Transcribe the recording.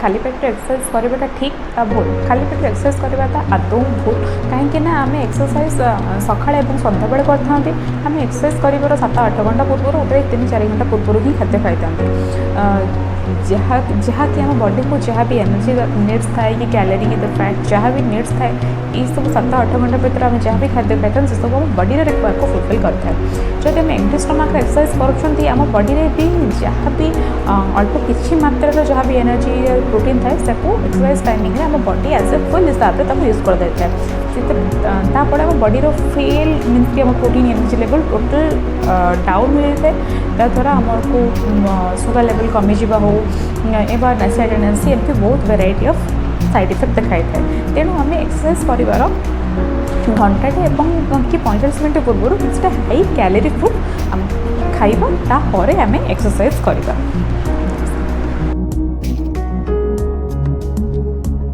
खाली पेट एक्सरसाइज करवाटा ठीक आ भूल खाली पेट एक्सरसाइज करवाटा आदौ भूल कहीं आम एक्सरसाइज सका और सन्ध्या बेले करते आम एक्सरसाइज कर 7-8 घंटा पूर्व गोटे 3-4 घंटा पूर्व ही खाद्य खाई जहाँ कि आम बॉडी को जहाँ भी एनर्जी नीड्स थाए कि कैलोरी कि फैट जहाँ भी नीड्स थाए ये सब 7-8 घंटा भर आम जहाँ भी खाद्य खाई से सब आम बॉडी रिक्वायर को फुलफिल करता है। जब आम एम्प्टी स्टमक एक्सरसाइज करूँ बॉडी में भी जहाँ भी अल्प किसी मात्रा जहाँ भी एनर्जी प्रोटीन थाए एक्सरसाइज टाइमिंग आम बॉडी एज ए फुल हिसाब से यूज कर देता है। तापर आम बॉडी फेल मीन्स कि protein energy level total down हो जाए द्वारा आमको सुगर लेवल कमिज हो एवं नेशनल टेंडेंसी एमती बहुत वेराइटी ऑफ साइड इफेक्ट देखाई था। तेणु आम एक्सरसाइज कर घंटाटे कि 45 मिनट पूर्व किसी हाई कैलोरी फूड खाइबा तापर आम एक्सरसाइज करवा।